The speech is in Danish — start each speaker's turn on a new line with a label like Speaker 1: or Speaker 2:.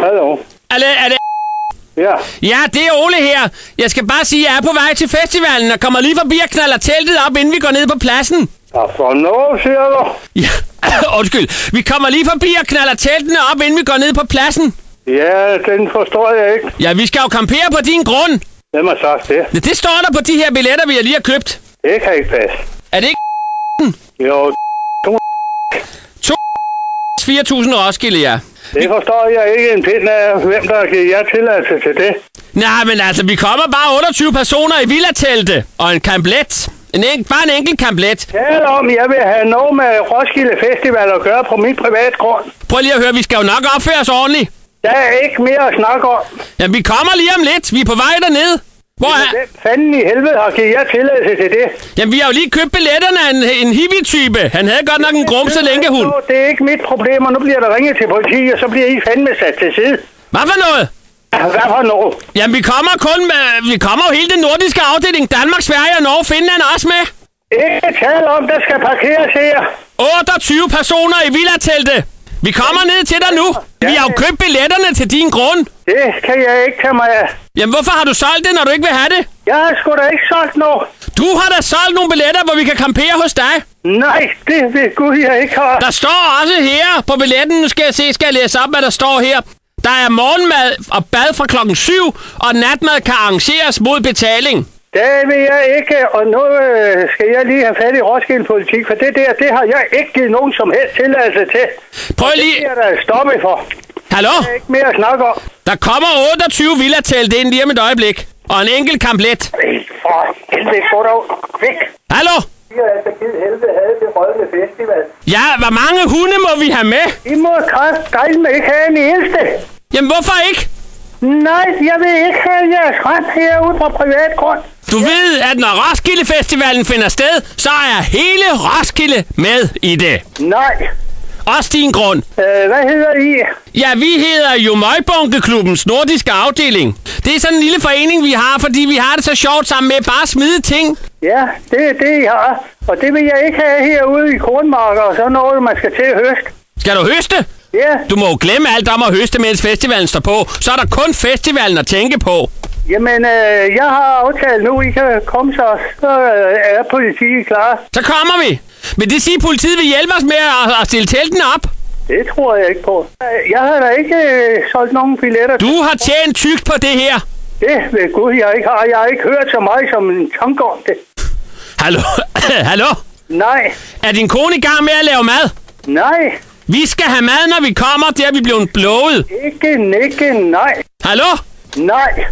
Speaker 1: Hallo.
Speaker 2: Er det?
Speaker 1: Ja.
Speaker 2: Ja, det er Ole her. Jeg skal bare sige, at jeg er på vej til festivalen og kommer lige forbi og knaller teltet op, inden vi går ned på pladsen.
Speaker 1: Ja, for noget, siger du?
Speaker 2: Ja, undskyld. Vi kommer lige forbi og knaller teltene op, inden vi går ned på pladsen.
Speaker 1: Ja, den forstår jeg ikke.
Speaker 2: Ja, vi skal jo campere på din grund.
Speaker 1: Hvem har sagt det?
Speaker 2: Det står der på de her billetter, vi lige har købt.
Speaker 1: Det kan ikke passe.
Speaker 2: Er det ikke
Speaker 1: Jo,
Speaker 2: 4.000 Roskilde, ja?
Speaker 1: det forstår jeg ikke en pind af, hvem der har givet jer tilladelse til det.
Speaker 2: Nej, men altså, vi kommer bare 28 personer i villatelte og en kamplet. Bare en enkelt kamplet.
Speaker 1: Tal om, jeg vil have noget med Roskilde Festival at gøre på min private grund.
Speaker 2: Prøv lige at høre, vi skal jo nok opføre os ordentligt.
Speaker 1: Der er ikke mere at snakke om.
Speaker 2: Jamen, vi kommer lige om lidt. Vi er på vej derned. Hvor er...
Speaker 1: Hvem fanden i helvede har givet jer tilladelse til det?
Speaker 2: Jamen, vi har jo lige købt billetterne af en hippie-type. Han havde godt nok en grumset lænkehund.
Speaker 1: Det er ikke mit problem, og nu bliver der ringet til politiet, og så bliver I fandme sat til side.
Speaker 2: Hvad for noget?
Speaker 1: Hvad for noget?
Speaker 2: Jamen, vi kommer jo hele den nordiske afdeling. Danmark, Sverige og Norge, Finland også med.
Speaker 1: Ikke tale om, der skal parkeres her.
Speaker 2: 28 personer i villatelte. Vi kommer ned til dig nu. Vi har jo købt billetterne til din grund.
Speaker 1: Det kan jeg ikke tage mig af.
Speaker 2: Jamen, hvorfor har du solgt det, når du ikke vil have det?
Speaker 1: Jeg har sgu da ikke solgt noget.
Speaker 2: Du har da solgt nogle billetter, hvor vi kan campere hos dig.
Speaker 1: Nej, det ved Gud, jeg ikke har.
Speaker 2: Der står også her på billetten, nu skal jeg læse op, hvad der står her. Der er morgenmad og bad fra klokken 7, og natmad kan arrangeres mod betaling.
Speaker 1: Det vil jeg ikke, og nu skal jeg lige have fat i Roskilde Politik, for det har jeg ikke givet nogen som helst tilladelse til.
Speaker 2: Prøv lige...
Speaker 1: Det er der stoppe for.
Speaker 2: Hallo?
Speaker 1: Der er ikke mere at snakke om.
Speaker 2: Der kommer 28 villatelte ind lige om et øjeblik, og en enkelt kamplet.
Speaker 1: For helvede, gå dog væk.
Speaker 2: Hallo?
Speaker 1: Vi har altså givet helvede havde til Rødne Festival.
Speaker 2: Ja, hvor mange hunde må vi have med?
Speaker 1: I må kraftedeme ikke have en eneste.
Speaker 2: Jamen, hvorfor ikke?
Speaker 1: Nej, jeg vil ikke have jeres ret herude på privat grund.
Speaker 2: Du ved, at når Roskilde Festivalen finder sted, så er hele Roskilde med i det.
Speaker 1: Nej.
Speaker 2: Også din grund.
Speaker 1: Hvad hedder I?
Speaker 2: Ja, vi hedder jo Møgbunke-klubbens nordiske afdeling. Det er sådan en lille forening, vi har, fordi vi har det så sjovt sammen med bare at smide ting.
Speaker 1: Ja, det er det, I har. Og det vil jeg ikke have herude i kornmarker og sådan noget, man skal til at høste.
Speaker 2: Skal du høste?
Speaker 1: Ja.
Speaker 2: Du må jo glemme alt om at høste, mens festivalen står på. Så er der kun festivalen at tænke på.
Speaker 1: Jamen, jeg har aftalt nu, I kan komme så er politiet klar.
Speaker 2: Så kommer vi. Vil det sige, at politiet vil hjælpe os med at stille teltene op?
Speaker 1: Det tror jeg ikke på. Jeg har da ikke solgt nogen billetter.
Speaker 2: Du har tjent tykt på det her.
Speaker 1: Det ved Gud, jeg ikke har. Jeg har ikke hørt så meget som en tanke om det.
Speaker 2: Hallo? Hallo?
Speaker 1: Nej.
Speaker 2: Er din kone i gang med at lave mad?
Speaker 1: Nej.
Speaker 2: Vi skal have mad, når vi kommer. Det er vi blevet blovet.
Speaker 1: Ikke, nej.
Speaker 2: Hallo?
Speaker 1: Nej.